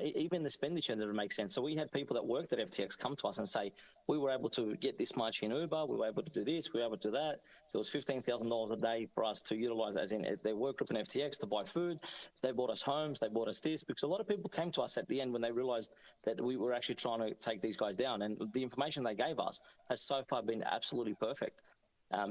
even the expenditure didn't make sense. So we had people that worked at FTX come to us and say, we were able to get this much in Uber, we were able to do this, we were able to do that. There was $15,000 a day for us to utilize, as in their work group in FTX, to buy food. They bought us homes, they bought us this, because a lot of people came to us at the end when they realized that we were actually trying to take these guys down. And the information they gave us has so far been absolutely perfect.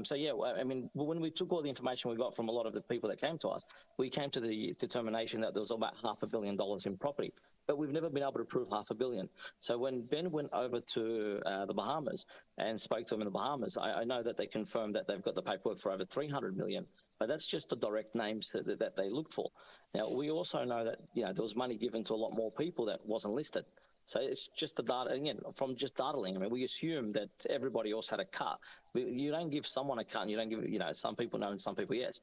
So, yeah, I mean, when we took all the information we got from a lot of the people that came to us, we came to the determination that there was about $500 million in property. But we've never been able to prove $500 million. So when Ben went over to the Bahamas and spoke to him in the Bahamas, I know that they confirmed that they've got the paperwork for over $300 million. But that's just the direct names that they look for. Now, we also know that, you know, there was money given to a lot more people that wasn't listed. So it's just the data, again, from just dataling. I mean, we assume that everybody else had a cut. You don't give someone a cut, and you don't give, you know, some people no and some people yes.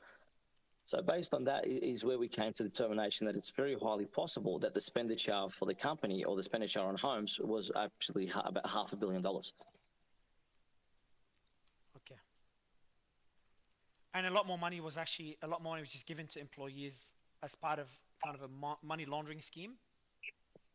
So based on that is where we came to the determination that it's very highly possible that the expenditure for the company or the expenditure on homes was actually about $500 million. Okay. And a lot more money was just given to employees as part of kind of a money laundering scheme?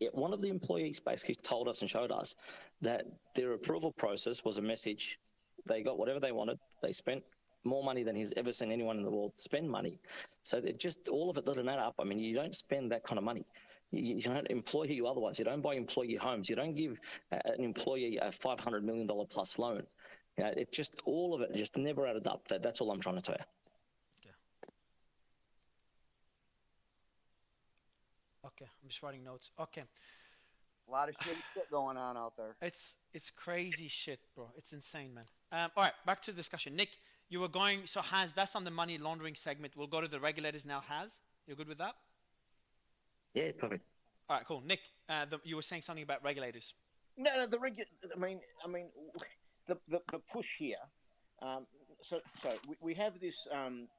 Yeah, one of the employees basically told us and showed us that their approval process was a message. They got whatever they wanted. They spent more money than he's ever seen anyone in the world spend money. So it just, all of it didn't add up. I mean, you don't spend that kind of money. You don't employ you otherwise. You don't buy employee homes. You don't give an employee a $500 million plus loan. You know, it just, all of it just never added up. That's all I'm trying to tell you. Okay, I'm just writing notes. Okay. A lot of shit going on out there. It's crazy shit, bro. It's insane, man. All right, back to the discussion. Nick, you were going, so Haz, that's on the money laundering segment. We'll go to the regulators now. Haz, you're good with that? Yeah, perfect. All right, cool. Nick, you were saying something about regulators. No, the push here. So we have this,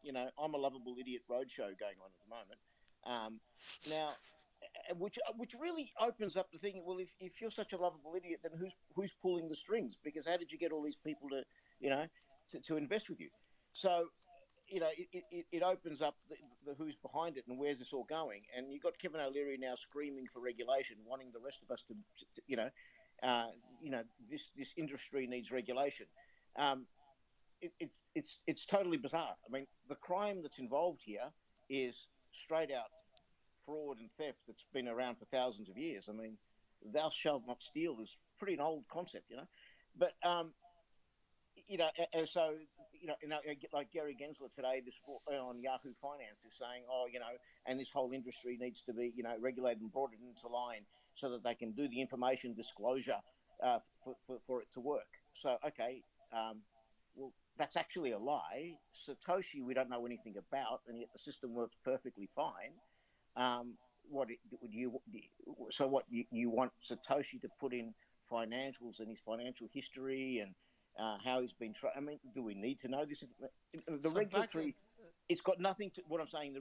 you know, I'm a lovable idiot roadshow going on at the moment. Now, which really opens up the thing. Well, if you're such a lovable idiot, then who's pulling the strings? Because how did you get all these people to, you know, to invest with you? So, you know, it opens up the who's behind it and where's this all going. And you've got Kevin O'Leary now screaming for regulation, wanting the rest of us to you know, this industry needs regulation. It's totally bizarre. I mean, the crime that's involved here is straight out fraud and theft that's been around for thousands of years. I mean, thou shalt not steal is pretty an old concept, you know. But you know, and so you know, like Gary Gensler today, this on Yahoo Finance is saying, oh, you know, and this whole industry needs to be, you know, regulated and brought into line so that they can do the information disclosure for it to work. So okay, well, that's actually a lie. Satoshi, we don't know anything about, and yet the system works perfectly fine. What you want Satoshi to put in financials and his financial history and how he's been I mean, do we need to know this? The regulatory, it's got nothing to what I'm saying.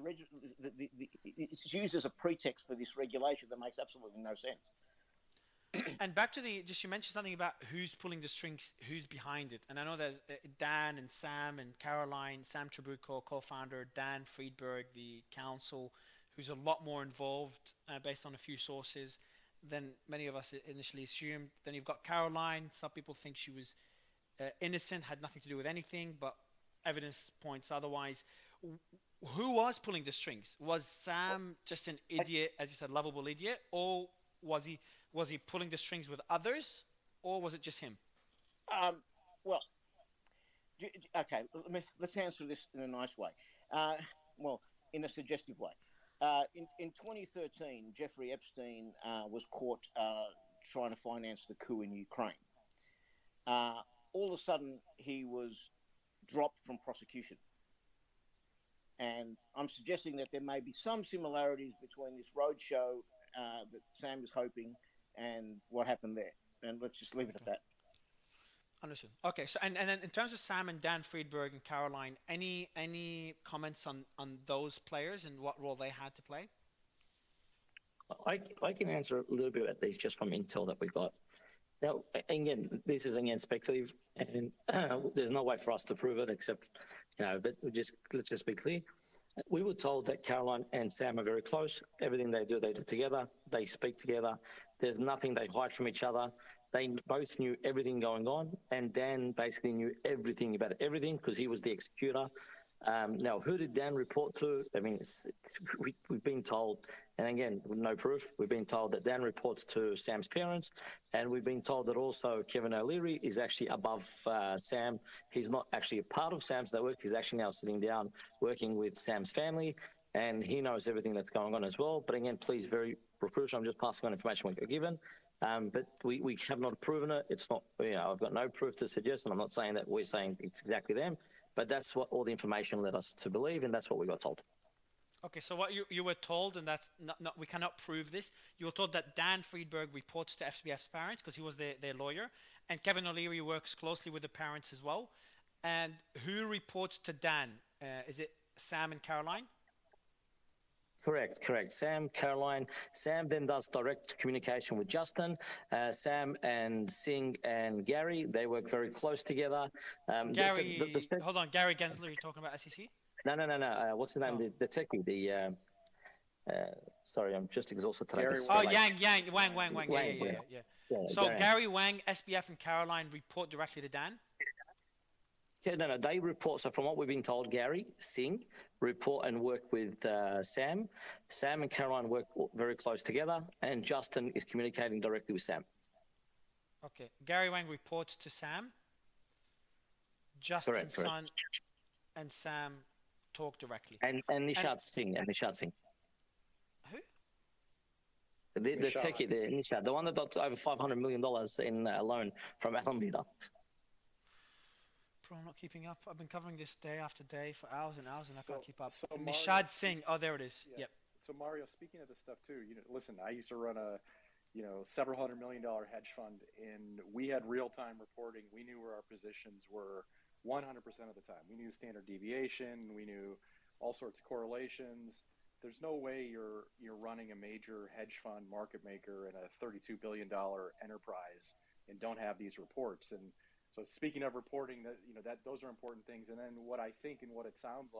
It's used as a pretext for this regulation that makes absolutely no sense. And back to you mentioned something about who's pulling the strings, who's behind it. And I know there's Dan and Sam and Caroline, Sam Trabucco, co-founder, Dan Friedberg, the counsel, who's a lot more involved based on a few sources than many of us initially assumed. Then you've got Caroline. Some people think she was innocent, had nothing to do with anything, but evidence points otherwise. Who was pulling the strings? Was Sam just an idiot, as you said, lovable idiot, or was he pulling the strings with others, or was it just him? Well, okay, let's answer this in a nice way. Well, in a suggestive way. In 2013, Jeffrey Epstein was caught trying to finance the coup in Ukraine. All of a sudden, he was dropped from prosecution. And I'm suggesting that there may be some similarities between this roadshow that Sam is hoping and what happened there. And let's just leave it at that. Understood. Okay. So and then in terms of Sam and Dan Friedberg and Caroline, any comments on those players and what role they had to play? I can answer a little bit at least just from intel that we got. Now, again, this is speculative, and there's no way for us to prove it except, you know, but let's just be clear. We were told that Caroline and Sam are very close. Everything they do together. They speak together. There's nothing they hide from each other. They both knew everything going on, and Dan basically knew everything about everything because he was the executor. Now, who did Dan report to? I mean, we've been told, and again, with no proof, we've been told that Dan reports to Sam's parents, and we've been told that also Kevin O'Leary is actually above Sam. He's not actually a part of Sam's network. He's actually now sitting down working with Sam's family, and he knows everything that's going on as well. But again, please, very crucial, I'm just passing on information we got given. But we have not proven it. It's not, I've got no proof to suggest, and I'm not saying that we're saying it's exactly them, but that's what all the information led us to believe, and that's what we got told. Okay, so what you were told, and that's not we cannot prove this, you were told that Dan Friedberg reports to SBF's parents because he was their lawyer, and Kevin O'Leary works closely with the parents as well. And who reports to Dan? Is it Sam and Caroline? Correct. Sam, Caroline. Sam then does direct communication with Justin. Sam and Singh and Gary, they work very close together. Gary, hold on, Gary Gensler, you're talking about SEC? No. What's his name? Oh. The techie, sorry, I'm just exhausted today. Wang. Yeah. So Gary, Wang, SBF, and Caroline report directly to Dan? Yeah, no, they report. So from what we've been told, Gary, Singh, report and work with Sam. Sam and Caroline work very close together, and Justin is communicating directly with Sam. Okay. Gary Wang reports to Sam. Justin's son and Sam talk directly. And Nishad Singh. Who? The techie, the Nishad, the one that got over $500 million in a loan from Alameda. Bro, I'm not keeping up. I've been covering this day after day for hours and hours, and I can't keep up. So Nishad Singh. Oh, there it is. Yep. So Mario, speaking of this stuff too, listen, I used to run a, several $100 million hedge fund, and we had real-time reporting. We knew where our positions were 100% of the time. We knew standard deviation. We knew all sorts of correlations. There's no way you're running a major hedge fund market maker in a $32 billion enterprise and don't have these reports. And so speaking of reporting, that those are important things. And then what I think and what it sounds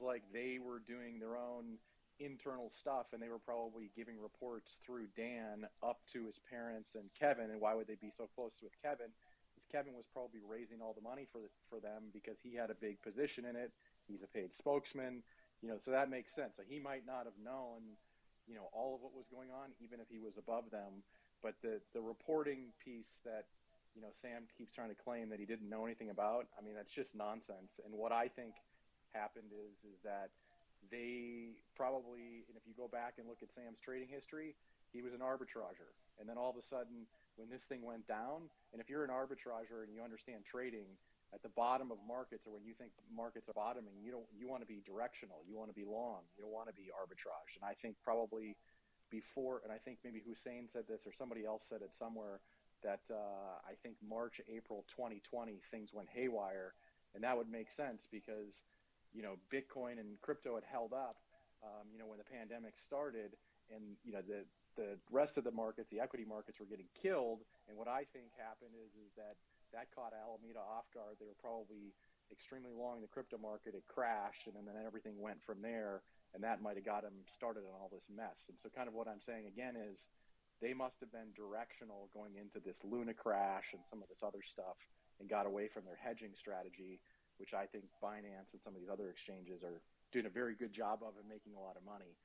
like they were doing their own internal stuff, and they were probably giving reports through Dan up to his parents and Kevin. And why would they be so close with Kevin? Because Kevin was probably raising all the money for them because he had a big position in it. He's a paid spokesman, so that makes sense. So he might not have known, all of what was going on, even if he was above them. But the reporting piece that Sam keeps trying to claim that he didn't know anything about, I mean, that's just nonsense. And what I think happened is that they probably, and if you go back and look at Sam's trading history, he was an arbitrager. And then all of a sudden, when this thing went down, and if you're an arbitrager and you understand trading, at the bottom of markets, or when you think markets are bottoming, you want to be directional. You want to be long. You don't want to be arbitrage. And I think probably before, and I think maybe Hussein said this or somebody else said it somewhere, that I think March, April 2020, things went haywire. And that would make sense because, Bitcoin and crypto had held up, when the pandemic started, and, the rest of the markets, the equity markets were getting killed. And what I think happened is that caught Alameda off guard. They were probably extremely long in the crypto market. It crashed, and then everything went from there. And that might have got them started on all this mess. And so kind of what I'm saying again is they must have been directional going into this Luna crash and some of this other stuff and got away from their hedging strategy, which I think Binance and some of these other exchanges are doing a very good job of and making a lot of money.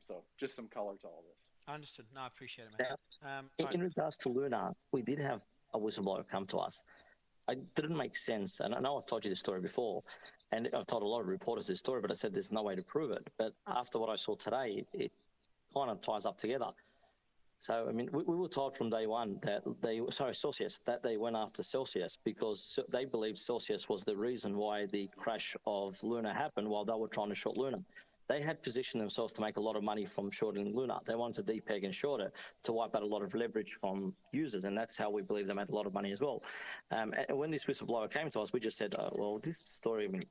So just some color to all this. Understood. No, I appreciate it, man. In regards to Luna, we did have a whistleblower come to us. It didn't make sense, and I know I've told you this story before, and I've told a lot of reporters this story, but I said there's no way to prove it. But after what I saw today, it kind of ties up together. So, I mean, we were told from day one that Celsius, that they went after Celsius because they believed Celsius was the reason why the crash of Luna happened while they were trying to short Luna. They had positioned themselves to make a lot of money from shorting Luna. They wanted to depeg and short it to wipe out a lot of leverage from users, and that's how we believe they made a lot of money as well. And when this whistleblower came to us, we just said, well, this story, I mean,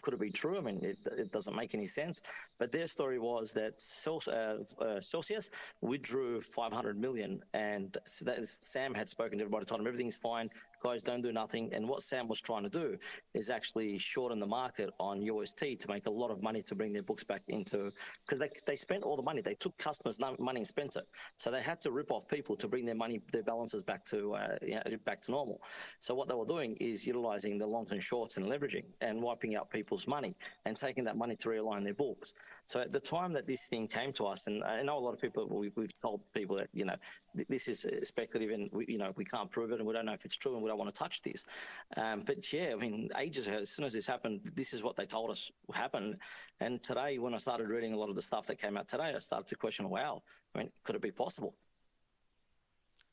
could it be true? I mean, it doesn't make any sense. But their story was that Celsius withdrew 500 million, and Sam had spoken to everybody, told him everything's fine, guys, don't do nothing. And what Sam was trying to do is actually shorten the market on UST to make a lot of money to bring their books back into, because they spent all the money. They took customers' money and spent it. So they had to rip off people to bring their balances back to normal. So what they were doing is utilizing the longs and shorts and leveraging and wiping out people's money and taking that money to realign their books. So at the time that this thing came to us, and I know a lot of people, we've told people that, this is speculative and we can't prove it and we don't know if it's true and we don't want to touch this. But yeah, I mean, ages ago, as soon as this happened, this is what they told us happened. And today, when I started reading a lot of the stuff that came out today, I started to question, wow, I mean, could it be possible?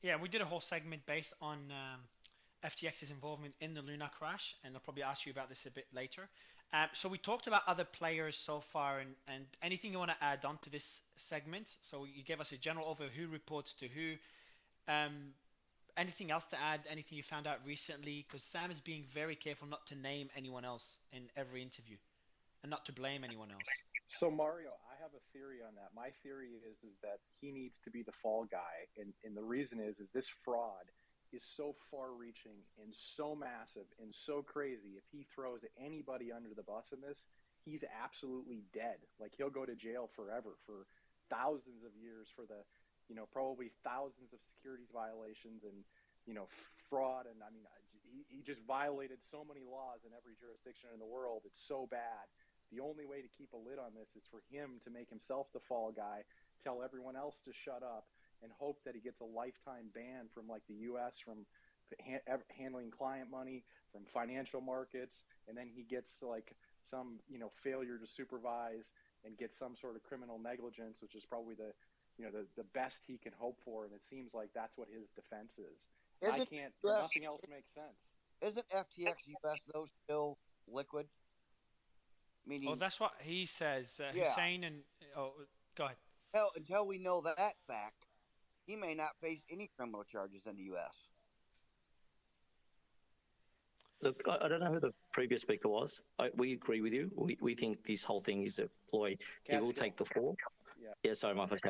Yeah, we did a whole segment based on FTX's involvement in the Luna crash, and I'll probably ask you about this a bit later. So we talked about other players so far, and anything you want to add on to this segment? So you gave us a general overview of who reports to who. Anything else to add? Anything you found out recently? Because Sam is being very careful not to name anyone else in every interview and not to blame anyone else. So Mario, I have a theory on that. My theory is that he needs to be the fall guy, and the reason is this fraud is so far-reaching and so massive and so crazy. If he throws anybody under the bus in this, he's absolutely dead. Like, he'll go to jail forever for thousands of years for the, probably thousands of securities violations and, fraud. And I mean, he just violated so many laws in every jurisdiction in the world. It's so bad. The only way to keep a lid on this is for him to make himself the fall guy, tell everyone else to shut up, and hope that he gets a lifetime ban from like the U.S. from handling client money, from financial markets, and then he gets like some failure to supervise and get some sort of criminal negligence, which is probably the best he can hope for. And it seems like that's what his defense is. Nothing else makes sense. Isn't FTX US though still liquid? Meaning, that's what he says. Yeah. Hussein and go ahead. Until we know that fact, he may not face any criminal charges in the U.S. Look, I don't know who the previous speaker was. We agree with you. We think this whole thing is a ploy. He will take the fall. Yeah, sorry, my first.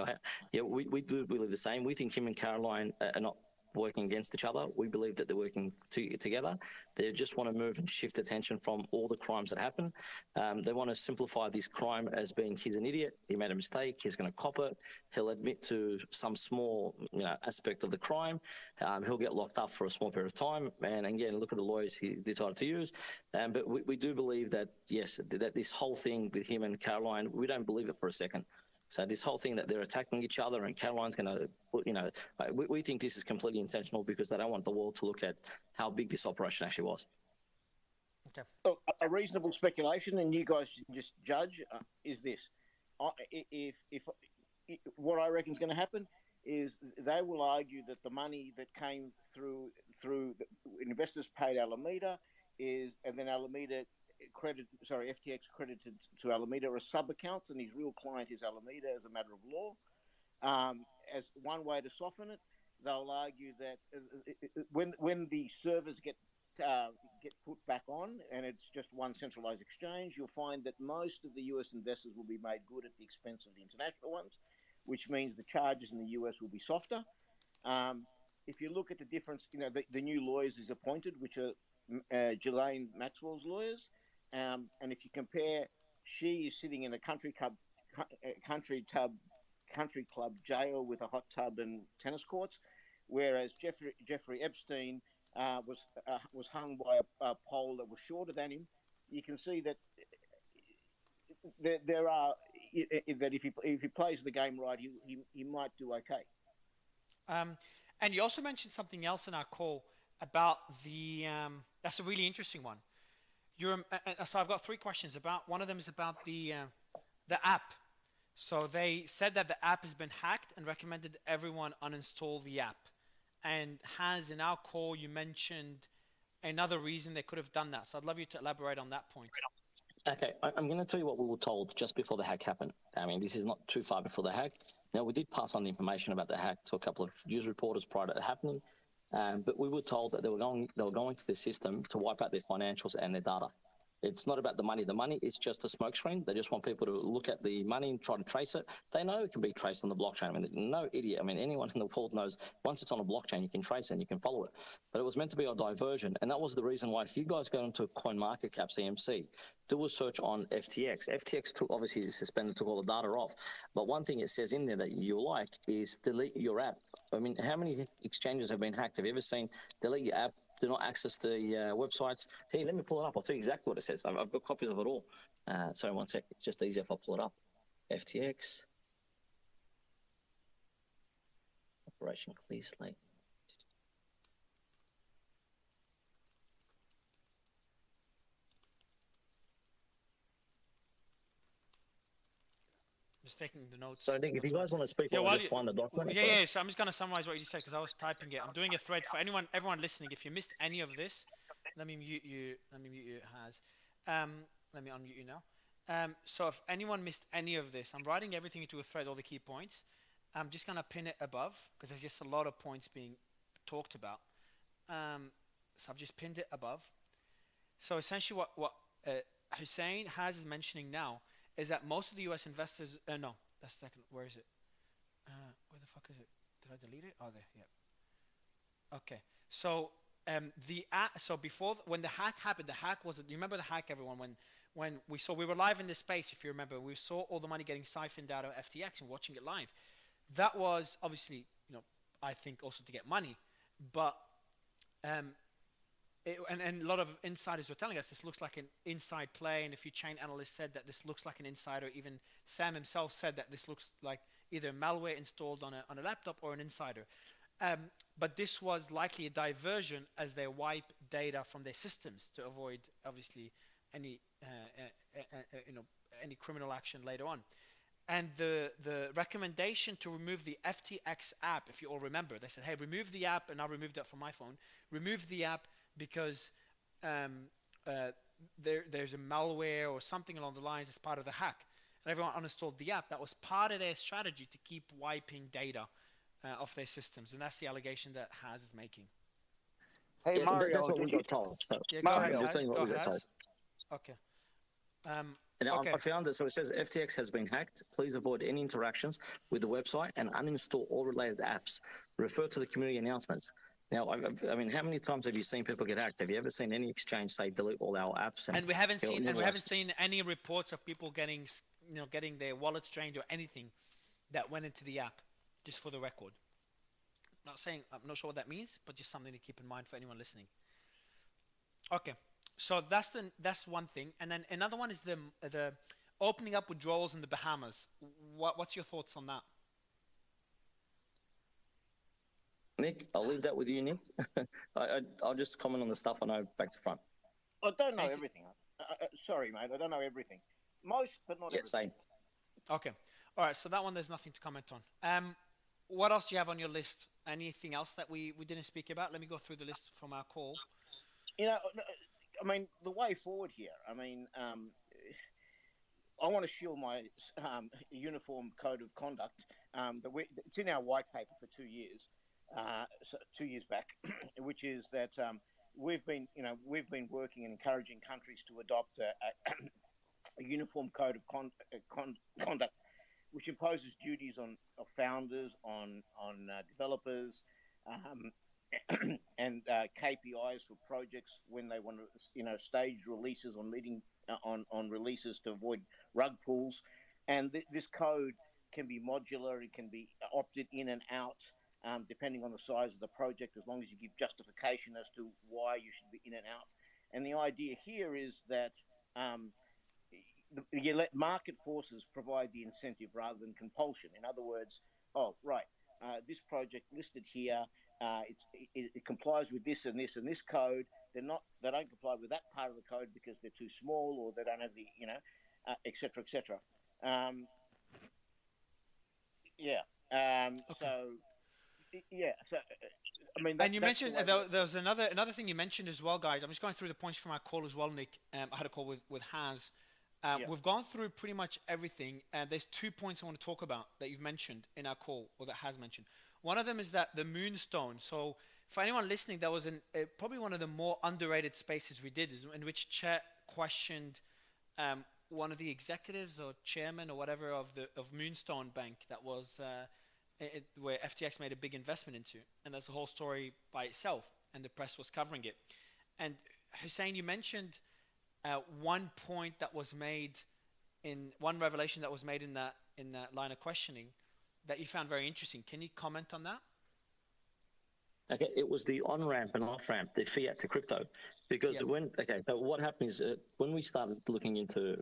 Yeah, we do believe the same. We think him and Caroline are not working against each other. We believe that they're working together. They just want to move and shift attention from all the crimes that happen. They want to simplify this crime as being, he's an idiot, he made a mistake, he's going to cop it, he'll admit to some small aspect of the crime, he'll get locked up for a small period of time, and again, look at the lawyers he decided to use. But we do believe that, yes, that this whole thing with him and Caroline, we don't believe it for a second. So this whole thing that they're attacking each other and Caroline's going to, we think this is completely intentional because they don't want the world to look at how big this operation actually was. Okay. So a reasonable speculation, and you guys just judge, is this. If what I reckon is going to happen is they will argue that the money that came through the investors paid Alameda and then Alameda FTX credited to Alameda as sub-accounts, and his real client is Alameda as a matter of law. As one way to soften it, they'll argue that when the servers get put back on and it's just one centralized exchange, you'll find that most of the US investors will be made good at the expense of the international ones, which means the charges in the US will be softer. If you look at the difference, the new lawyers is appointed, which are Ghislaine Maxwell's lawyers. And if you compare, she is sitting in a country club jail with a hot tub and tennis courts, whereas Jeffrey Epstein was hung by a pole that was shorter than him. You can see that there are that if he plays the game right, he might do okay. And you also mentioned something else in our call about the that's a really interesting one. So I've got 3 questions about. One of them is about the app. So they said that the app has been hacked and recommended everyone uninstall the app. And in our call, you mentioned another reason they could have done that. So I'd love you to elaborate on that point. Okay, I'm going to tell you what we were told just before the hack happened. I mean, this is not too far before the hack. Now, we did pass on the information about the hack to a couple of news reporters prior to it happening. But we were told that they were going to the system to wipe out their financials and their data. It's not about the money. The money is just a smokescreen. They just want people to look at the money and try to trace it. They know it can be traced on the blockchain. I mean, no idiot. I mean, anyone in the world knows once it's on a blockchain, you can trace it and you can follow it. But it was meant to be a diversion. And that was the reason why if you guys go into CoinMarketCap's EMC, do a search on FTX. FTX took, obviously suspended, took all the data off. But one thing it says in there that you like is delete your app. I mean, how many exchanges have been hacked? Have you ever seen delete your app? Do not access the websites. Hey, let me pull it up. I'll tell you exactly what it says. I've got copies of it all. Sorry, one sec. It's just easier if I pull it up. FTX. Operation Clear Slate. Just taking the notes. So, Nick, if you guys want to speak, I'll just find the document. Yeah. So I'm just going to summarize what you just said because I was typing it. I'm doing a thread for everyone listening. If you missed any of this, let me mute you. Has. Let me unmute you now. So if anyone missed any of this, I'm writing everything into a thread, all the key points. I'm just going to pin it above because there's just a lot of points being talked about. So I've just pinned it above. So essentially what Hussein has is mentioning now is that most of the US investors, no, that's second, where is it? Where the fuck is it? Did I delete it? Oh, there, yeah. Okay, so so before, when the hack happened, the hack was, you remember the hack, everyone, when we were live in this space, if you remember, we saw all the money getting siphoned out of FTX and watching it live. That was obviously, I think also to get money, but and a lot of insiders were telling us this looks like an inside play, and a few chain analysts said that this looks like an insider. Even Sam himself said that this looks like either malware installed on a laptop or an insider. But this was likely a diversion as they wipe data from their systems to avoid, obviously, any any criminal action later on. And the recommendation to remove the FTX app, if you all remember, they said, hey, remove the app, and I removed that from my phone. Remove the app because there's a malware or something along the lines as part of the hack. And everyone uninstalled the app. That was part of their strategy to keep wiping data off their systems. And that's the allegation that Haz is making. Hey, Yeah, Mario. that's what we got told. So, yeah, go ahead, Haz. what we got told. Okay. And okay. I found it. So it says FTX has been hacked. Please avoid any interactions with the website and uninstall all related apps. Refer to the community announcements. Now, I mean, how many times have you seen people get hacked? Have you ever seen any exchange say delete all our apps? And we haven't seen any reports of people getting their wallets drained or anything that went into the app. Just for the record. I'm not sure what that means, but just something to keep in mind for anyone listening. Okay. So that's one thing, and then another one is the opening up withdrawals in the Bahamas. What's your thoughts on that? Nick, I'll leave that with you, Nick. I'll just comment on the stuff I know back to front. I don't know everything. Sorry, mate. I don't know everything. Most, but not everything. Same. Okay. All right. So that one, there's nothing to comment on. What else do you have on your list? Anything else that we didn't speak about? Let me go through the list from our call. I mean, the way forward here, I want to shield my uniform code of conduct. It's in our white paper for 2 years, 2 years back, which is that we've been working and encouraging countries to adopt a uniform code of conduct, which imposes duties on founders, on developers, and KPIs for projects when they want to, stage releases on releases to avoid rug pulls. And this code can be modular. It can be opted in and out depending on the size of the project, as long as you give justification as to why you should be in and out. And the idea here is that you let market forces provide the incentive rather than compulsion. In other words, this project listed here, it complies with this and this and this code. They don't comply with that part of the code because they're too small, or they don't have the, et cetera, et cetera. So I mean, and you mentioned there was another thing you mentioned as well, guys. I'm just going through the points from our call as well, Nick. I had a call with Hans. We've gone through pretty much everything, and there's 2 points I want to talk about that you've mentioned in our call, or that Has mentioned. One of them is that the Moonstone. So for anyone listening, that was probably one of the more underrated spaces we did, in which questioned one of the executives or chairman or whatever of Moonstone Bank that was where FTX made a big investment into, and that's a whole story by itself, and the press was covering it. And Hussein, you mentioned one point that was made in one revelation that was made in that line of questioning that you found very interesting. Can you comment on that? Okay, it was the on-ramp and off-ramp, the fiat to crypto. Because so what happened is when we started looking into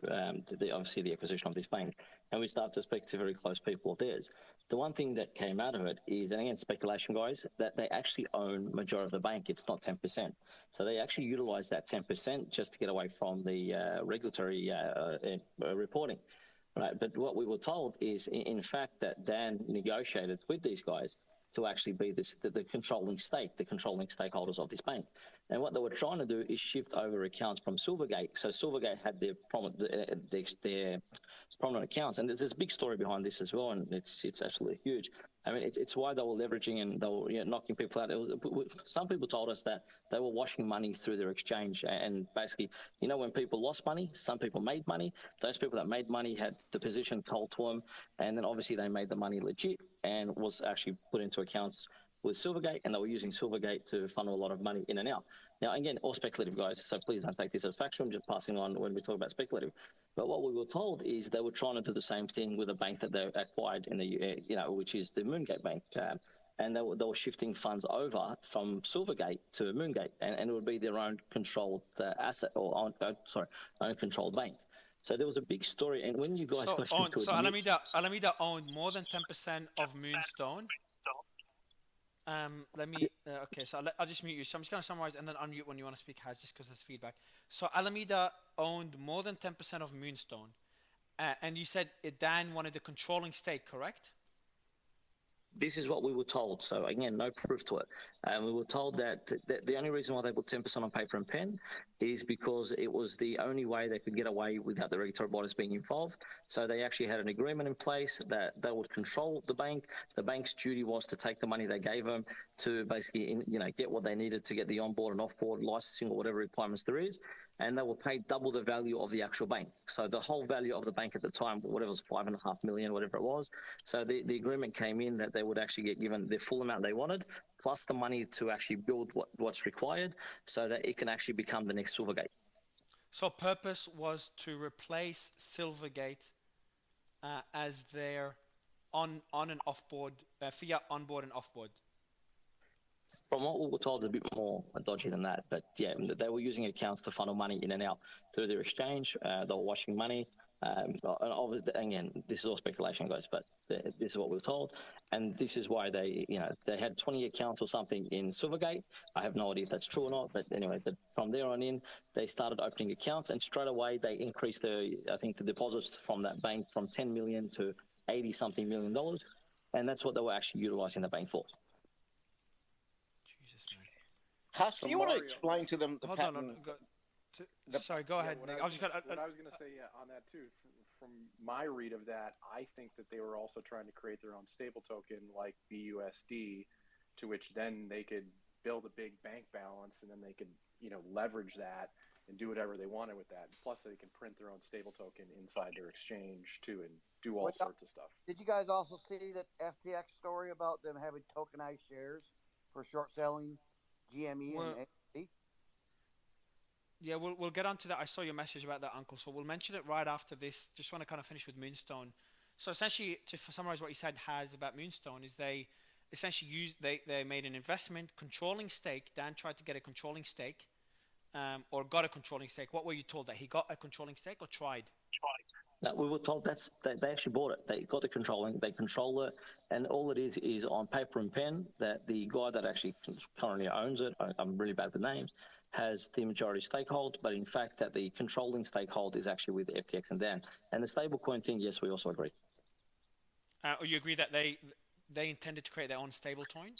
obviously the acquisition of this bank, and we started to speak to very close people of theirs, the one thing that came out of it is, and again, speculation, guys, that they actually own majority of the bank. It's not 10%. So they actually utilize that 10% just to get away from the regulatory reporting. Right, but what we were told is, in fact, that Dan negotiated with these guys to actually be the controlling stake, the controlling stakeholders of this bank. And what they were trying to do is shift over accounts from Silvergate. So Silvergate had their prominent accounts, and there's a big story behind this as well, and it's absolutely huge. I mean, it's why they were leveraging and they were knocking people out. Some people told us that they were washing money through their exchange, and basically, when people lost money, some people made money. Those people that made money had the position told to them, and then obviously they made the money legit and was actually put into accounts with Silvergate, and they were using Silvergate to funnel a lot of money in and out. Now, again, all speculative, guys, so please don't take this as factual. I'm just passing on when we talk about speculative. But what we were told is they were trying to do the same thing with a bank that they acquired in the, which is the Moongate Bank. And they were shifting funds over from Silvergate to Moongate, and it would be their own controlled asset or own controlled bank. So there was a big story, and when you guys Alameda owned more than 10% of Moonstone. Okay, so I'll just mute you. So I'm just going to summarize and then unmute when you want to speak, Haz, just because there's feedback. So Alameda owned more than 10% of Moonstone. And you said Dan wanted a controlling stake, correct? This is what we were told. So again, no proof to it. And we were told that the only reason why they put 10% on paper and pen is because it was the only way they could get away without the regulatory bodies being involved. So they actually had an agreement in place that they would control the bank. The bank's duty was to take the money they gave them to basically, get what they needed to get the onboard and offboard licensing or whatever requirements there is. And they were paid double the value of the actual bank. So the whole value of the bank at the time, whatever it was, $5.5 million, whatever it was. So the agreement came in that they would actually get given the full amount they wanted, plus the money to actually build what's required so that it can actually become the next Silvergate. So purpose was to replace Silvergate as their on and offboard, fiat onboard and offboard. From what we were told, it's a bit more dodgy than that. But yeah, they were using accounts to funnel money in and out through their exchange. They were washing money. And again, this is all speculation, guys, but this is what we were told. And this is why they had 20 accounts or something in Silvergate. I have no idea if that's true or not. But anyway, from there on in, they started opening accounts, and straight away they increased the deposits from that bank from 10 million to 80-something $million. And that's what they were actually utilizing the bank for. Huss, do you want to explain to them the pattern? Sorry, go ahead. What I was going to say on that too, from my read of that, I think that they were also trying to create their own stable token like BUSD, to which then they could build a big bank balance, and then they could leverage that and do whatever they wanted with that. Plus, they can print their own stable token inside their exchange too, and do all sorts of stuff. Did you guys also see that FTX story about them having tokenized shares for short selling GME and AMC? Yeah, we'll get onto that. I saw your message about that, Uncle. So we'll mention it right after this. Just want to kind of finish with Moonstone. So essentially, to summarize what you said, Haz, about Moonstone, is they essentially they made an investment controlling stake. Dan tried to get a controlling stake, or got a controlling stake. What were you told, that he got a controlling stake or tried? No, we were told they actually bought it. They got the controlling, they control it, and all it is on paper and pen that the guy that actually currently owns it, I'm really bad with names, has the majority stakehold, but in fact that the controlling stakehold is actually with FTX and Dan. And the stablecoin thing, yes, we also agree. You agree that they intended to create their own stablecoin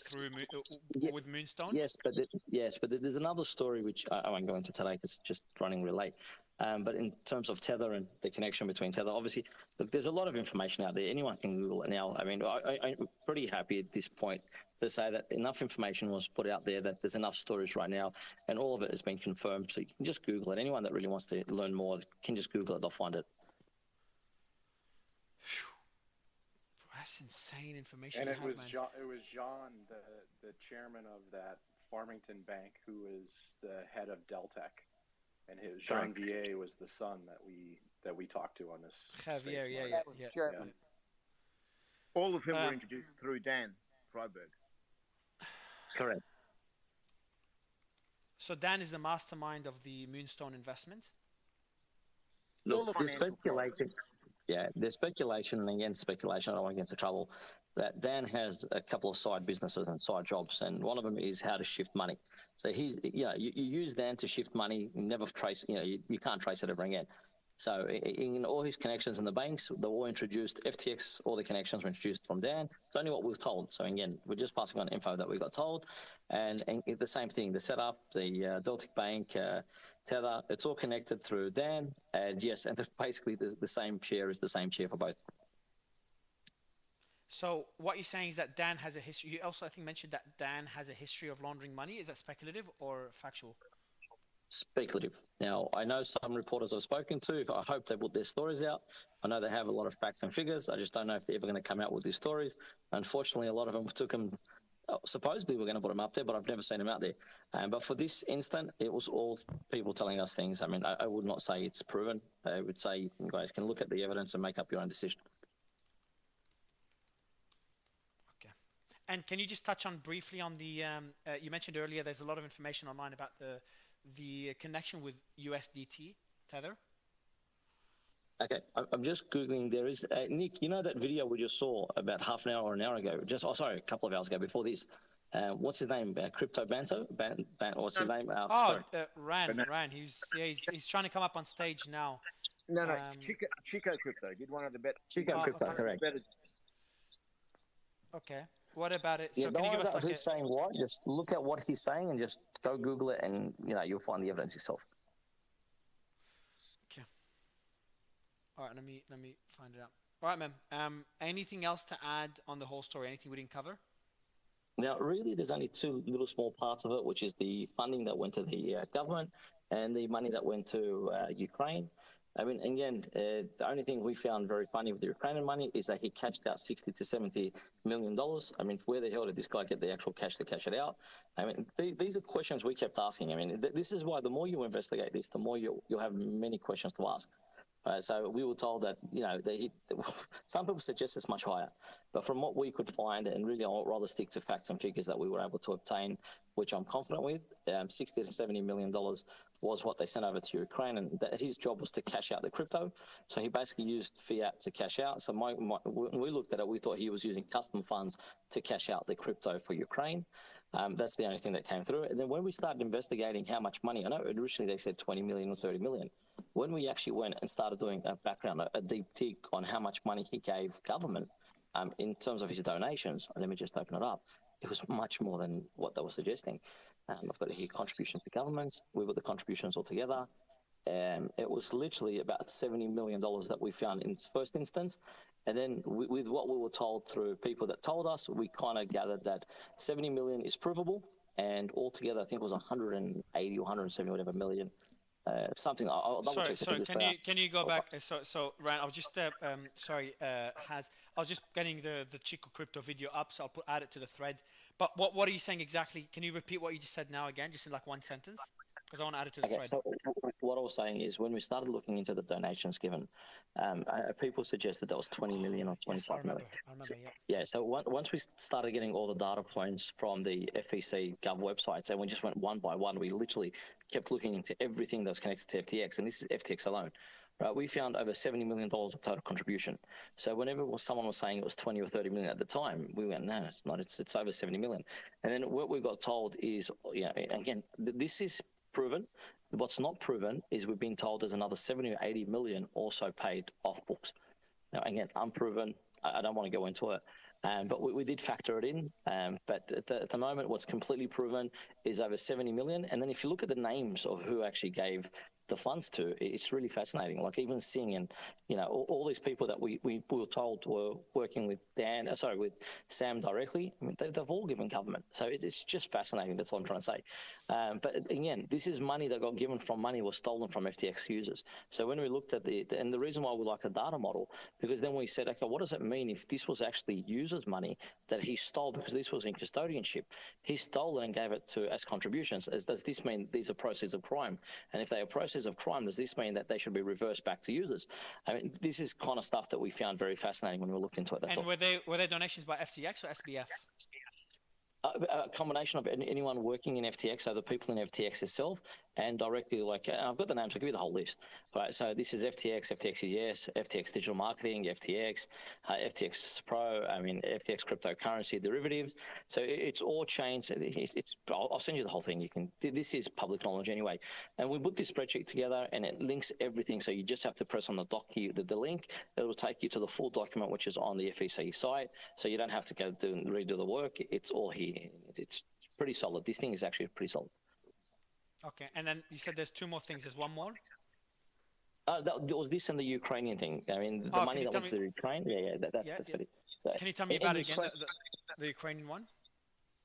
through with Moonstone? Yes, but there's another story which I won't go into today because it's just running real late. But in terms of Tether and the connection between Tether, obviously, look, there's a lot of information out there. Anyone can Google it now. I mean, I'm pretty happy at this point to say that enough information was put out there that there's enough stories right now, and all of it has been confirmed. So you can just Google it. Anyone that really wants to learn more can just Google it. They'll find it. That's insane information. And it was John, the chairman of that Farmington Bank, who is the head of Deltec. And Jean Vier was the son that we talked to on this. Javier, Yeah. All of whom were introduced through Dan Freiberg. Correct. So Dan is the mastermind of the Moonstone investment. Look, there's speculation. Yeah, there's speculation, and again, speculation. I don't want to get into trouble. That Dan has a couple of side businesses and side jobs, and one of them is how to shift money. So he's, you use Dan to shift money, you never trace, you can't trace it ever again. So in all his connections in the banks, they were all introduced. FTX, all the connections were introduced from Dan. It's only what we're told. So again, we're just passing on info that we got told. And the same thing, the setup, the Deltic Bank, Tether, it's all connected through Dan. And yes, and basically the same chair is the same chair for both. So what you're saying is that Dan has a history. You also, I think, mentioned that Dan has a history of laundering money. Is that speculative or factual? Speculative. Now, I know some reporters I've spoken to, I hope they put their stories out. I know they have a lot of facts and figures. I just don't know if they're ever going to come out with these stories. Unfortunately, a lot of them took them, supposedly we're going to put them up there, but I've never seen them out there. But for this instant, it was all people telling us things. I mean, I would not say it's proven. I would say you guys can look at the evidence and make up your own decision. And can you just touch on briefly on the, you mentioned earlier, there's a lot of information online about the connection with USDT, Tether? Okay, I'm just Googling. There is, Nick, you know that video we just saw about half an hour or an hour ago? A couple of hours ago before this. What's his name? Crypto Banto? What's his name? Ran. He's trying to come up on stage now. No, Chico Crypto did one of the better. Chico Crypto, okay. Correct. Okay. What about it? Yeah, so can you give us who's saying what? Just look at what he's saying and just go Google it, and you'll find the evidence yourself. Okay. All right, let me find it out. All right, ma'am. Anything else to add on the whole story? Anything we didn't cover? Now, really, there's only two little small parts of it, which is the funding that went to the government and the money that went to Ukraine. I mean, again, the only thing we found very funny with the Ukrainian money is that he cashed out $60 to $70 million. I mean, where the hell did this guy get the actual cash to cash it out? I mean, these are questions we kept asking. I mean, this is why the more you investigate this, the more you'll have many questions to ask. So we were told that, some people suggest it's much higher. But from what we could find, and really I'd rather stick to facts and figures that we were able to obtain, which I'm confident with, $60 to $70 million was what they sent over to Ukraine, and his job was to cash out the crypto. So he basically used fiat to cash out. So when we looked at it, we thought he was using custom funds to cash out the crypto for Ukraine. That's the only thing that came through. And then when we started investigating how much money, I know originally they said 20 million or 30 million. When we actually went and started doing a background, a deep dig on how much money he gave government in terms of his donations, let me just open it up. It was much more than what they were suggesting. I've got here contributions to governments. We put the contributions all together. It was literally about $70 million that we found in its first instance. And then with what we were told through people that told us, we kind of gathered that 70 million is provable. And altogether, I think it was 180 or 170, whatever million. Something. I'll double check. Sorry. Can you go back? So Ryan, I was just I was just getting the Chico Crypto video up, so I'll add it to the thread. But what are you saying exactly? Can you repeat what you just said now again, just in like one sentence? Because I want to add it to the thread. So what I was saying is, when we started looking into the donations given, people suggested that was 20 million or 25 million. I remember, yeah. So once we started getting all the data points from the FEC Gov websites, and we just went one by one, we literally kept looking into everything that's connected to FTX, and this is FTX alone. Right, we found over $70 million of total contribution. So whenever someone was saying it was 20 or 30 million at the time, we went, no, it's not. It's over 70 million. And then what we got told is, again, this is proven. What's not proven is we've been told there's another 70 or 80 million also paid off books. Now, again, unproven. I don't want to go into it. But we did factor it in. But at the moment, what's completely proven is over 70 million. And then if you look at the names of who actually gave the funds to, it's really fascinating. Like even seeing, and all these people that we were told were working with with Sam directly. I mean, they've all given government, so it's just fascinating. That's what I'm trying to say. But again, this is money that got given from money was stolen from FTX users. So when we looked at and the reason why we like the data model, because then we said, okay, what does it mean if this was actually users' money that he stole, because this was in custodianship? He stole it and gave it as contributions. Does this mean these are proceeds of crime? And if they are proceeds of crime, does this mean that they should be reversed back to users? I mean, this is kind of stuff that we found very fascinating when we looked into it. That's all. Were they donations by FTX or SBF? A combination of anyone working in FTX, so the people in FTX itself, and directly, I've got the names, I'll give you the whole list. Right, so this is FTX, FTX ES, FTX Digital Marketing, FTX, FTX Pro, FTX Cryptocurrency Derivatives. So it's all chains. I'll send you the whole thing. This is public knowledge anyway. And we put this spreadsheet together, and it links everything. So you just have to press on the the link. It will take you to the full document, which is on the FEC site. So you don't have to go redo the work. It's all here. It's pretty solid. This thing is actually pretty solid. Okay, and then you said there's two more things. There's one more? There was this and the Ukrainian thing. I mean, the money that went to the Ukraine. That's pretty. So, can you tell me about it again, the Ukrainian one?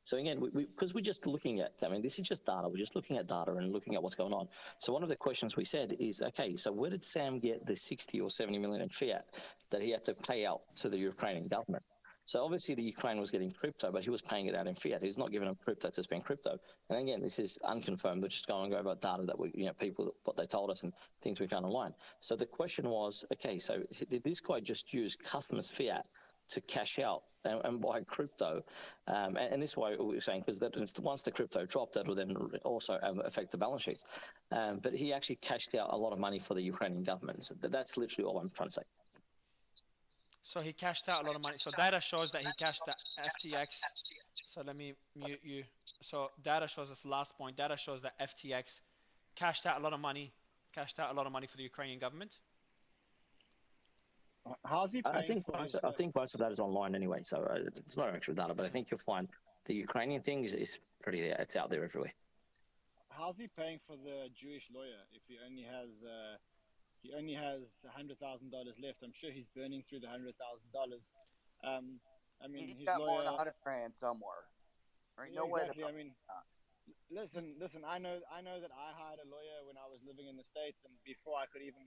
So again, because we're just looking at, this is just data. We're just looking at data and looking at what's going on. So one of the questions we said is, okay, so where did Sam get the 60 or 70 million in fiat that he had to pay out to the Ukrainian government? So obviously the Ukraine was getting crypto, but he was paying it out in fiat. He's not giving them crypto to spend crypto. And again, this is unconfirmed. We're just going over data that people, what they told us and things we found online. So the question was, okay, so did this guy just use customers' fiat to cash out and buy crypto? And this is why we were saying, because once the crypto dropped, that will then also affect the balance sheets. But he actually cashed out a lot of money for the Ukrainian government. So that's literally all I'm trying to say. So he cashed out a lot of money. So data shows that he cashed out FTX. So let me mute you. So data shows us the last point. Data shows that FTX cashed out a lot of money for the Ukrainian government. How's he paying I think most of that is online anyway, so it's not actual data, but I think you'll find the Ukrainian thing is pretty there. It's out there everywhere. How's he paying for the Jewish lawyer if he only has $100,000 left? I'm sure he's burning through the $100,000. He's his got lawyer, more than $100,000 somewhere. There ain't no way. Exactly. Listen. I know that I hired a lawyer when I was living in the States, and before I could even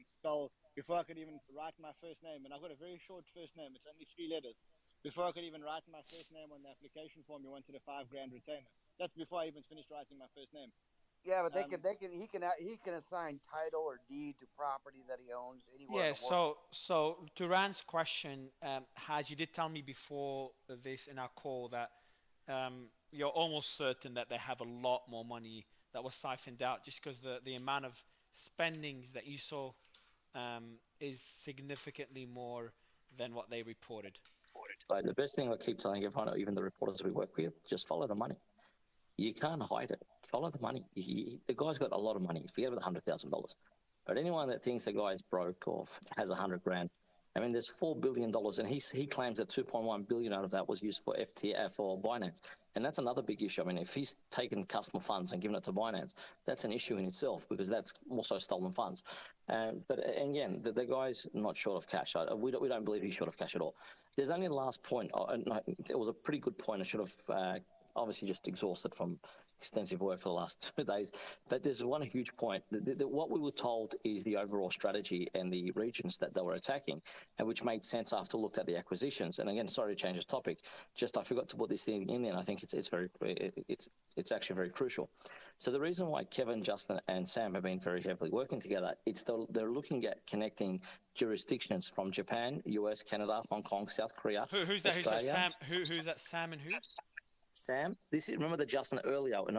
write my first name, and I've got a very short first name. It's only 3 letters. Before I could even write my first name on the application form, he wanted a $5,000 retainer. That's before I even finished writing my first name. Yeah, but he can assign title or deed to property that he owns anywhere. Yeah. So to Rand's question, you did tell me before this in our call that you're almost certain that they have a lot more money that was siphoned out, just because the amount of spendings that you saw is significantly more than what they reported. Right. The best thing I keep telling everyone, even the reporters we work with, just follow the money. You can't hide it. Follow the money. The guy's got a lot of money. Forget about $100,000. But anyone that thinks the guy's broke or has $100,000, there's $4 billion, and he claims that 2.1 billion out of that was used for FTF or Binance, and that's another big issue. If he's taken customer funds and given it to Binance, that's an issue in itself, because that's also stolen funds. But again, the guy's not short of cash. We don't believe he's short of cash at all. There's only the last point. It was a pretty good point. I should have obviously just exhausted from extensive work for the last 2 days. But there's one huge point. What we were told is the overall strategy and the regions that they were attacking, and which made sense after looked at the acquisitions. And again, sorry to change this topic, just I forgot to put this thing in there, and I think it's actually very crucial. So the reason why Kevin, Justin, and Sam have been very heavily working together, they're looking at connecting jurisdictions from Japan, US, Canada, Hong Kong, South Korea, Who's that? Australia. Who's that? Sam and who? Sam, remember the Justin earlier? And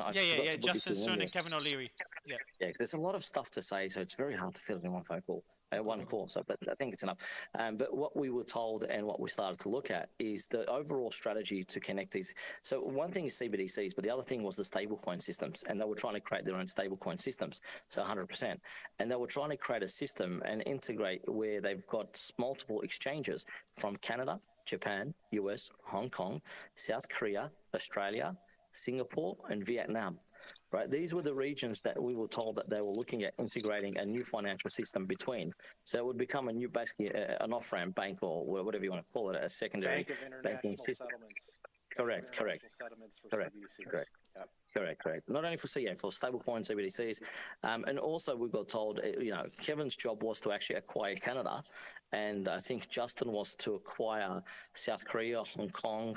Justin Sun and Kevin O'Leary. Yeah, there's a lot of stuff to say, so it's very hard to fit it in one phone call, one call. So, but I think it's enough. But what we were told and what we started to look at is the overall strategy to connect these. So one thing is CBDCs, but the other thing was the stablecoin systems, and they were trying to create their own stablecoin systems. So 100%, and they were trying to create a system and integrate where they've got multiple exchanges from Canada, Japan, US, Hong Kong, South Korea, Australia, Singapore, and Vietnam. right? These were the regions that we were told that they were looking at integrating a new financial system between. So it would become a new, basically an off-ramp bank, or whatever you want to call it, a secondary Bank of banking International system. Settlements. Correct. Settlements for Correct. CBDCs. Correct. Yep. Correct. Not only for for stablecoin CBDCs, and also we got told, Kevin's job was to actually acquire Canada, and I think Justin was to acquire South Korea, Hong Kong,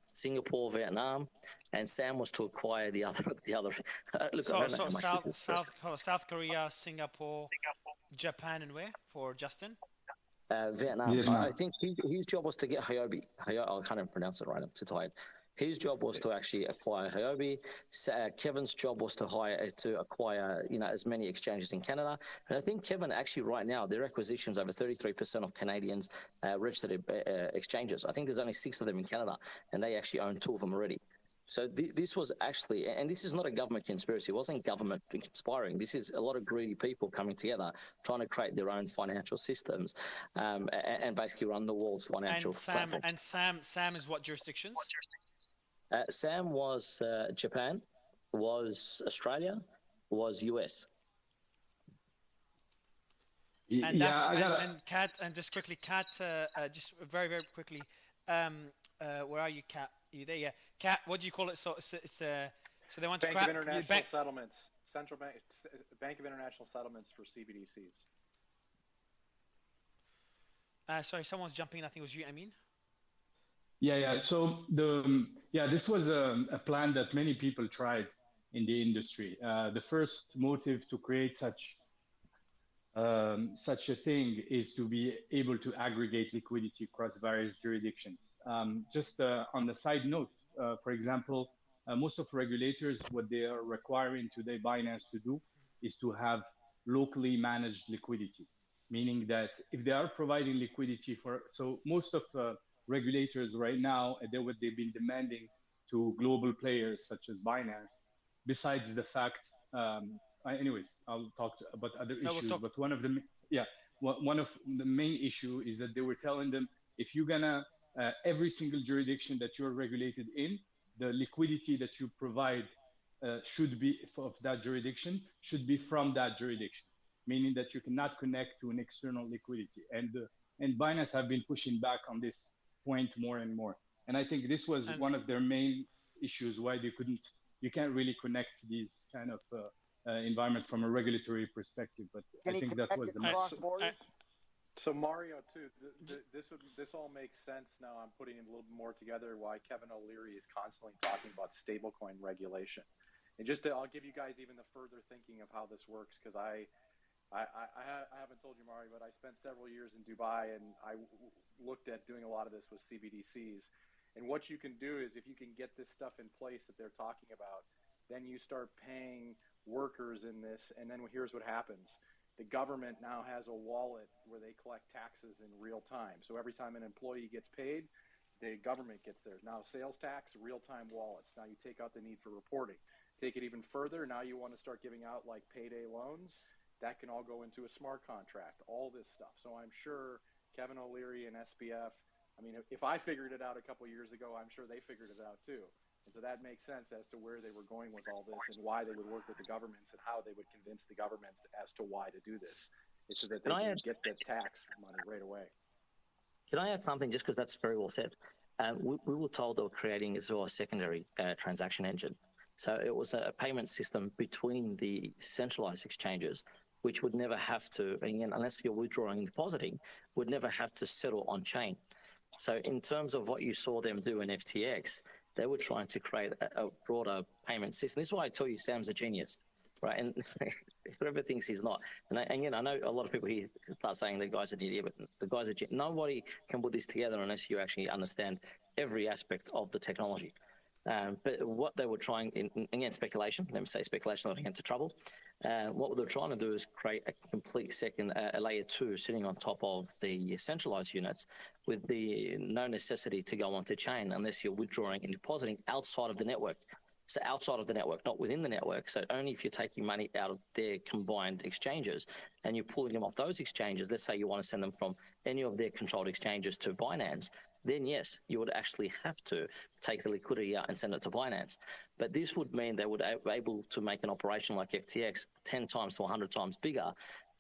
Singapore, Vietnam, and Sam was to acquire the other. Look, I don't know how much this is. South Korea, Singapore, Japan, and where for Justin? Vietnam. I think his job was to get Hyobi. I can't even pronounce it right. I'm too tired. His job was to actually acquire Hyobi. Kevin's job was to acquire as many exchanges in Canada. And I think Kevin actually right now their acquisitions over 33% of Canadians registered exchanges. I think there's only 6 of them in Canada, and they actually own 2 of them already. So this was actually, and this is not a government conspiracy. It wasn't government conspiring. This is a lot of greedy people coming together, trying to create their own financial systems, and basically run the world's financial platforms. And Sam is what jurisdictions? Sam was Japan, was Australia, was US. And Kat, and just quickly, Kat, just very, very quickly, where are you, Kat? Are you there? Yeah, Kat. What do you call it? So they want Bank to of International Settlements, Central Bank of International Settlements for CBDCs. Sorry, someone's jumping in. I think it was you, Amin. Yeah. So this was a plan that many people tried in the industry. The first motive to create such a thing is to be able to aggregate liquidity across various jurisdictions. Just on the side note, for example, most of regulators, what they are requiring today Binance to do is to have locally managed liquidity, meaning that if they are providing liquidity so most of regulators right now, what they've been demanding to global players such as Binance, besides the fact, anyways, I'll talk about other issues, but one of the main issue is that they were telling them, if you're gonna, every single jurisdiction that you're regulated in, the liquidity that you provide should be of that jurisdiction, should be from that jurisdiction, meaning that you cannot connect to an external liquidity. And Binance have been pushing back on this point more and more. And I think this was one of their main issues why you can't really connect these kind of environment from a regulatory perspective. But I think that was the most. So Mario, too, this all makes sense now. I'm putting it a little more together why Kevin O'Leary is constantly talking about stablecoin regulation. And I'll give you guys even the further thinking of how this works, because I haven't told you, Mario, but I spent several years in Dubai, and I looked at doing a lot of this with CBDCs. And what you can do is, if you can get this stuff in place that they're talking about, then you start paying workers in this, and then here's what happens. The government now has a wallet where they collect taxes in real time. So every time an employee gets paid, the government gets theirs. Now sales tax, real-time wallets. Now you take out the need for reporting. Take it even further. Now you want to start giving out like payday loans. That can all go into a smart contract, all this stuff. So I'm sure Kevin O'Leary and SBF, I mean, if I figured it out a couple of years ago, I'm sure they figured it out too. And so that makes sense as to where they were going with all this and why they would work with the governments and how they would convince the governments as to why to do this. It's so that they can get the tax money right away. Can I add something, just because that's very well said? We were told they were creating as well a secondary transaction engine. So it was a payment system between the centralized exchanges, which would never have to, again, unless you're withdrawing and depositing, would never have to settle on chain. So in terms of what you saw them do in FTX, they were trying to create a broader payment system. This is why I tell you Sam's a genius, right? And whoever thinks he's not. And I know a lot of people here start saying the guy's an idiot, but the guy's a genius. Nobody can put this together unless you actually understand every aspect of the technology. But what they were trying, again, speculation, let me say speculation, not to get into trouble. What they're trying to do is create a complete second, a layer 2 sitting on top of the centralized units with the no necessity to go onto chain unless you're withdrawing and depositing outside of the network. So outside of the network, not within the network. So only if you're taking money out of their combined exchanges and you're pulling them off those exchanges, let's say you want to send them from any of their controlled exchanges to Binance, then yes, you would actually have to take the liquidity out and send it to Binance. But this would mean they would be able to make an operation like FTX 10 times to 100 times bigger,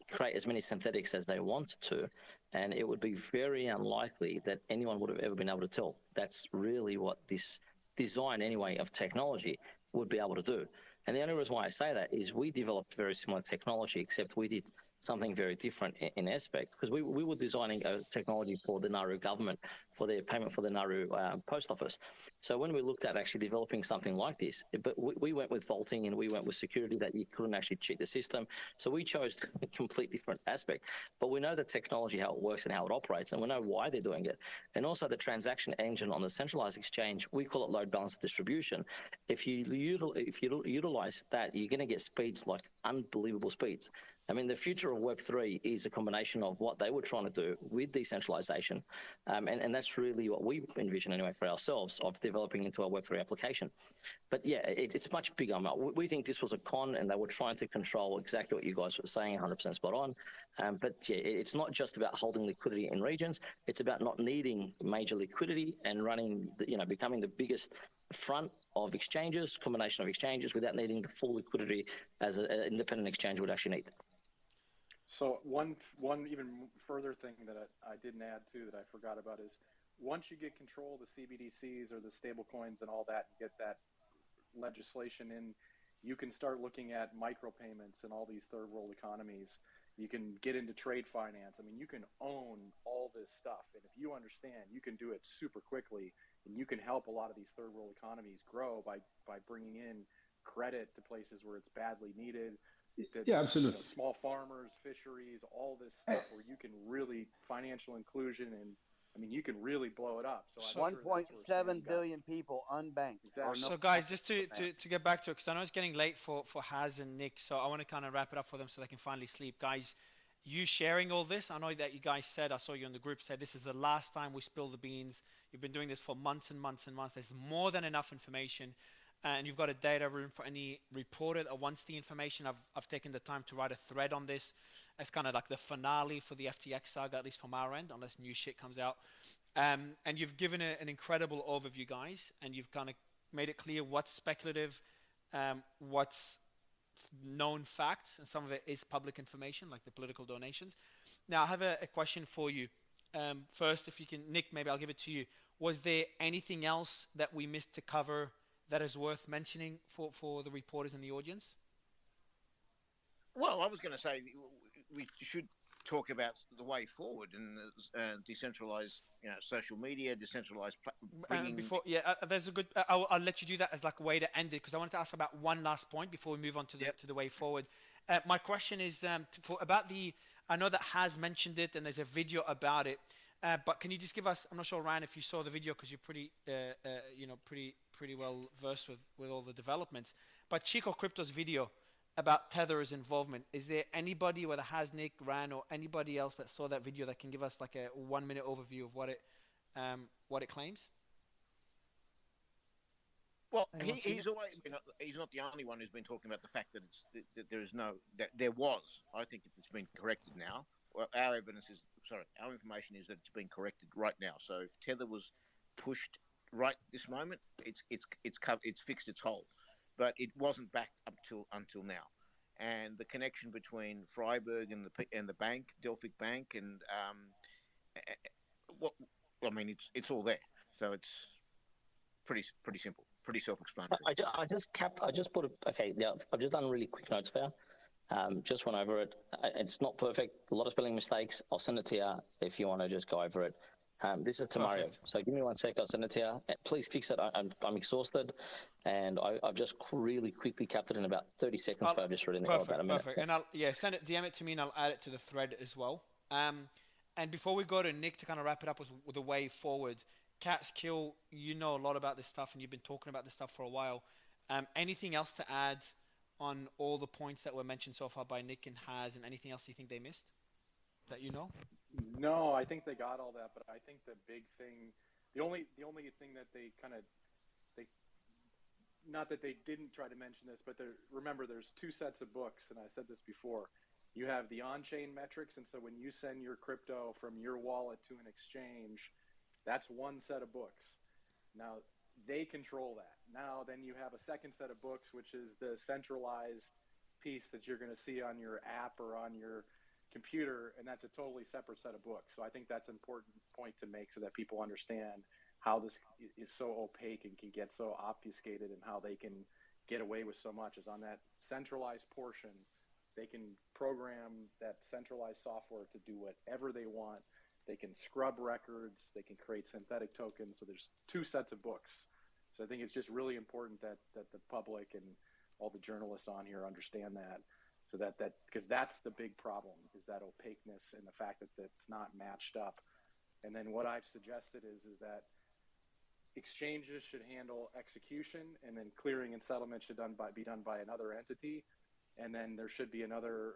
create as many synthetics as they wanted to, and it would be very unlikely that anyone would have ever been able to tell. That's really what this design, anyway, of technology would be able to do. And the only reason why I say that is we developed very similar technology, except we did something very different in aspect, because we were designing a technology for the Nauru government for their payment for the Nauru post office. So when we looked at actually developing something like this, but we went with vaulting and we went with security that you couldn't actually cheat the system. So we chose a complete different aspect, but we know the technology, how it works and how it operates, and we know why they're doing it. And also the transaction engine on the centralized exchange, we call it load balancer distribution. If you utilize that, you're going to get speeds like unbelievable speeds. I mean, the future of Web3 is a combination of what they were trying to do with decentralization, and that's really what we envision anyway for ourselves of developing into a Web3 application. But yeah, it's much bigger. We think this was a con, and they were trying to control exactly what you guys were saying, 100% spot on. But yeah, it's not just about holding liquidity in regions. It's about not needing major liquidity and running, becoming the biggest front of exchanges, combination of exchanges, without needing the full liquidity as an independent exchange would actually need. So one even further thing that I didn't add to that I forgot about is once you get control of the CBDCs or the stable coins and all that, and get that legislation in, you can start looking at micropayments and all these third world economies. You can get into trade finance. I mean, you can own all this stuff. And if you understand, you can do it super quickly, and you can help a lot of these third world economies grow by bringing in credit to places where it's badly needed. Yeah, absolutely. Small farmers, fisheries, all this stuff where you can really financial inclusion, and I mean, you can really blow it up. So 1.7 billion people unbanked. Exactly. So guys, just to get back to it, because I know it's getting late for Haz and Nick, so I want to kind of wrap it up for them so they can finally sleep. Guys, you sharing all this, I know that you guys said, I saw you in the group, said this is the last time we spill the beans. You've been doing this for months and months and months. There's more than enough information. And you've got a data room for any reporter that wants the information. I've taken the time to write a thread on this. It's kind of like the finale for the FTX saga, at least from our end, unless new shit comes out. And you've given an incredible overview, guys, and you've kind of made it clear what's speculative, what's known facts, and some of it is public information, like the political donations. Now, I have a question for you. First, if you can, Nick, maybe I'll give it to you. Was there anything else that we missed to cover that is worth mentioning for the reporters and the audience? Well, I was going to say we should talk about the way forward and decentralized, social media, decentralized. There's a good. I'll let you do that as like a way to end it, because I wanted to ask about one last point before we move on to the way forward. My question is about the. I know that Haz mentioned it, and there's a video about it. But can you just give us? I'm not sure, Ryan, if you saw the video, because you're pretty, pretty well versed with all the developments. But Chico Crypto's video about Tether's involvement. Is there anybody, whether Haz, Nick, Ryan, or anybody else that saw that video that can give us like a 1-minute overview of what it claims? Well, he's not the only one who's been talking about the fact that there was. I think it's been corrected now. Well, our information is that it's been corrected right now. So if Tether was pushed right this moment, it's fixed its hole, but it wasn't backed up until now. And the connection between Freiberg and the bank, Delphic Bank, and it's all there. So it's pretty simple, pretty self-explanatory. I've just done really quick notes for you. Just went over it. It's not perfect. A lot of spelling mistakes. I'll send it to you if you want to just go over it. This is to Mario. So give me 1 sec. I'll send it to you. Please fix it. I'm exhausted, and I've just really quickly capped it in about 30 seconds. So I've just written it about a minute. Perfect. And I'll send it, DM it to me, and I'll add it to the thread as well. And before we go to Nick to kind of wrap it up with the way forward, Catskill, you know a lot about this stuff, and you've been talking about this stuff for a while. Anything else to add on all the points that were mentioned so far by Nick and Haz, and anything else you think they missed that you know? No, I think they got all that, but I think the big thing, the only thing that they not that they didn't try to mention this, but remember there's 2 sets of books, and I said this before. You have the on-chain metrics, and so when you send your crypto from your wallet to an exchange, That's one set of books. Now they control that. Now then you have a second set of books, which is the centralized piece that you're going to see on your app or on your computer, and that's a totally separate set of books. So I think that's an important point to make so that people understand how this is so opaque and can get so obfuscated, and how they can get away with so much is on that centralized portion. They can program that centralized software to do whatever they want. They can scrub records, they can create synthetic tokens. So there's two sets of books. So I think it's just really important that the public and all the journalists on here understand that. So that because that's the big problem, is that opaqueness and the fact that it's not matched up. And then what I've suggested is that exchanges should handle execution, and then clearing and settlement should be done by another entity. And then there should be another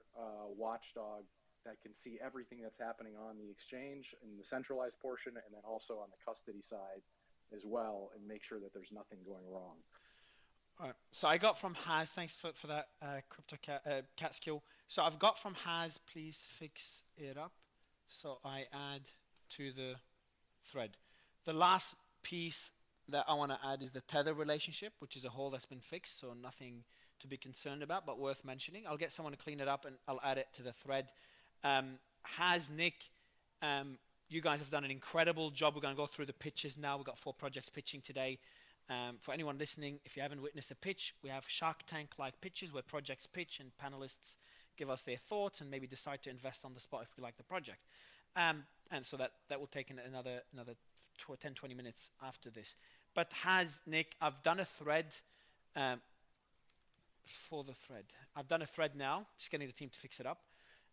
watchdog that can see everything that's happening on the exchange in the centralized portion, and then also on the custody side as well, and make sure that there's nothing going wrong. All right. So I got from Haz, thanks for that crypto cat skill. So I've got from Haz, please fix it up. So I add to the thread. The last piece that I want to add is the tether relationship, which is a hole that's been fixed, so nothing to be concerned about, but worth mentioning. I'll get someone to clean it up and I'll add it to the thread. Haz, Nick, you guys have done an incredible job. We're going to go through the pitches now. We've got 4 projects pitching today. For anyone listening, if you haven't witnessed a pitch, we have Shark Tank-like pitches where projects pitch and panelists give us their thoughts and maybe decide to invest on the spot if we like the project. And so that will take another 10-20 minutes after this. But Nick, I've done a thread for the thread. I've done a thread now, just getting the team to fix it up.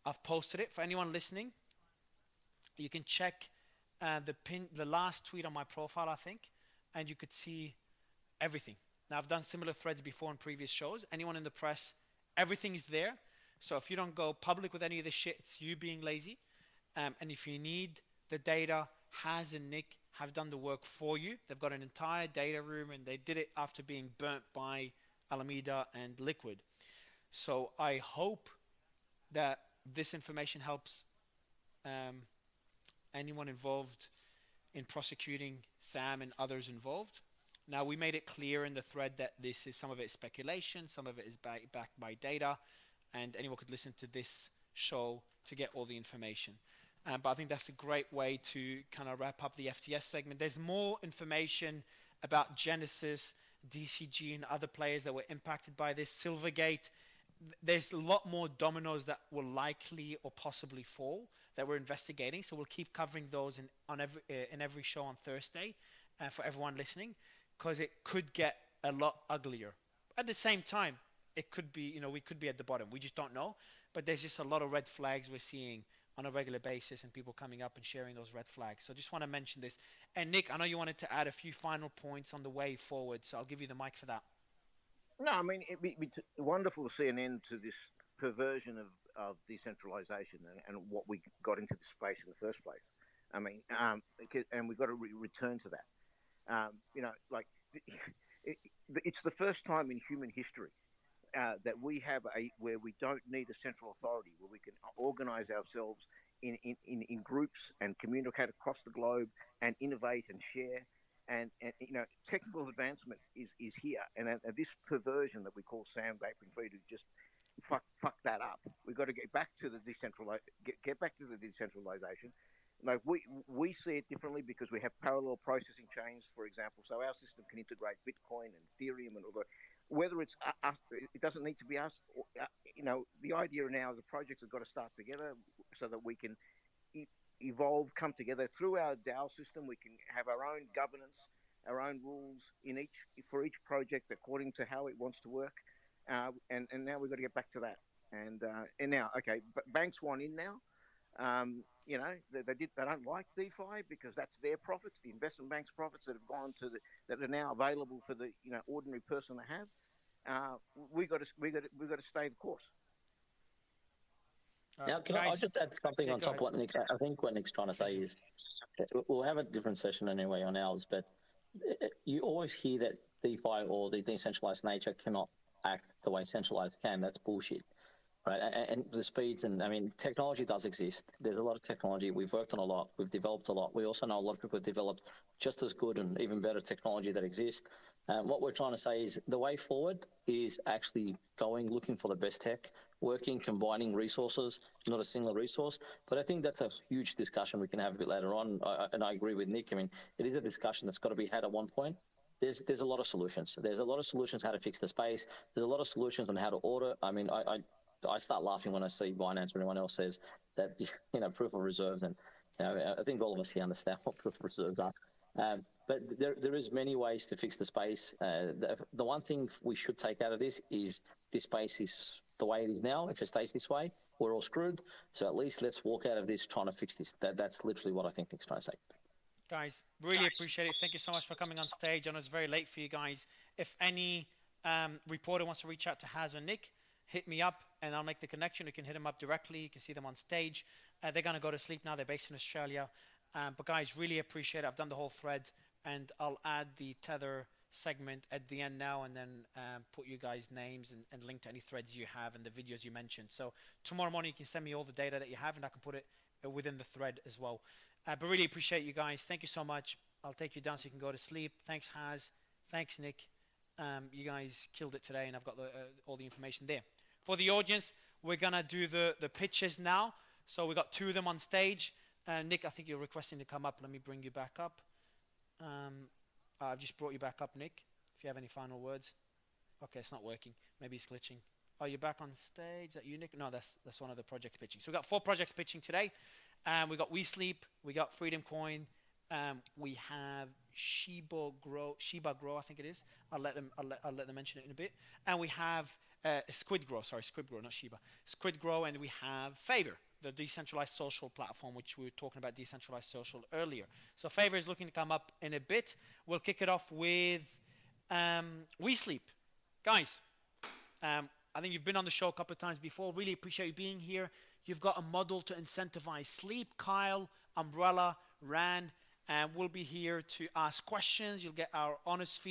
I've posted it. For anyone listening, you can check the last tweet on my profile, I think, and you could see everything. Now, I've done similar threads before in previous shows. Anyone in the press, everything is there. So if you don't go public with any of this shit, it's you being lazy. And if you need the data, Haz and Nick have done the work for you. They've got an entire data room, and they did it after being burnt by Alameda and Liquid. So I hope that this information helps anyone involved in prosecuting Sam and others involved. Now, we made it clear in the thread that some of it is speculation, some of it is backed by data, and anyone could listen to this show to get all the information. But I think that's a great way to kind of wrap up the FTS segment. There's more information about Genesis, DCG, and other players that were impacted by this. Silvergate, there's a lot more dominoes that will likely or possibly fall that we're investigating. So we'll keep covering those in every show on Thursday for everyone listening, because it could get a lot uglier. At the same time, it could be, we could be at the bottom. We just don't know. But there's just a lot of red flags we're seeing on a regular basis, and people coming up and sharing those red flags. So just want to mention this. And Nick, I know you wanted to add a few final points on the way forward, so I'll give you the mic for that. No, I mean, it'd be wonderful to see an end to this perversion of decentralization and what we got into the space in the first place. I mean, and we've got to return to that. It's the first time in human history that we have where we don't need a central authority, where we can organize ourselves in groups and communicate across the globe and innovate and share. And technical advancement is here. And this perversion that we call Sam Bankman-Fried, who just fuck that up. We've got to get back to the get back to the decentralization. Like we see it differently because we have parallel processing chains, for example. So our system can integrate Bitcoin and Ethereum and all that. Whether it's us, it doesn't need to be us. The idea now, the projects have got to start together so that we can evolve, come together through our DAO system. We can have our own governance, our own rules for each project according to how it wants to work. And now we've got to get back to that. And now, okay, banks want in now. They don't like DeFi because that's their profits, the investment bank's profits that have gone that are now available for the ordinary person to have. We've got to stay the course. Now, I'll just add something on top of what Nick, I think what Nick's trying to say is, we'll have a different session anyway on ours, but you always hear that DeFi or the decentralized nature cannot act the way centralized can. That's bullshit. right? And the speeds, and I mean, technology does exist. There's a lot of technology. We've worked on a lot. We've developed a lot. We also know a lot of people have developed just as good and even better technology that exists. What we're trying to say is the way forward is actually looking for the best tech, working, combining resources, not a single resource. But I think that's a huge discussion we can have a bit later on. And I agree with Nick. I mean, it is a discussion that's got to be had at one point. There's a lot of solutions. There's a lot of solutions how to fix the space. There's a lot of solutions on how to order. I mean, I start laughing when I see Binance or anyone else says that, proof of reserves. And, I think all of us here understand what proof of reserves are. But there is many ways to fix the space. The one thing we should take out of this is this space is the way it is now. If it stays this way, we're all screwed. So at least let's walk out of this trying to fix this. That's literally what I think Nick's trying to say. Guys, really appreciate it. Thank you so much for coming on stage. I know it's very late for you guys. If any reporter wants to reach out to Haz or Nick, hit me up and I'll make the connection. You can hit them up directly. You can see them on stage. They're going to go to sleep now. They're based in Australia. But guys, really appreciate it. I've done the whole thread and I'll add the Tether segment at the end now and then put you guys' names and link to any threads you have and the videos you mentioned. So tomorrow morning you can send me all the data that you have and I can put it within the thread as well. But really appreciate you guys. Thank you so much. I'll take you down so you can go to sleep. Thanks, Haz. Thanks, Nick. You guys killed it today and I've got all the information there. For the audience, we're going to do the pitches now. So we got two of them on stage. Nick, I think you're requesting to come up. Let me bring you back up. I've just brought you back up, Nick, if you have any final words. Okay, it's not working. Maybe it's glitching. Oh, you're back on stage. Is that you, Nick? No, that's one of the projects pitching. So we got 4 projects pitching today. We got We Sleep. We got Freedom Coin. We have Shiba Grow, I think it is. I'll let them mention it in a bit. And we have Squid Grow, not Shiba. Squid Grow, and we have Favor, the decentralized social platform, which we were talking about decentralized social earlier. So Favor is looking to come up in a bit. We'll kick it off with We Sleep. Guys, I think you've been on the show a couple of times before. Really appreciate you being here. You've got a model to incentivize sleep. Kyle, Umbrella, Ran, and we'll be here to ask questions. You'll get our honest feedback.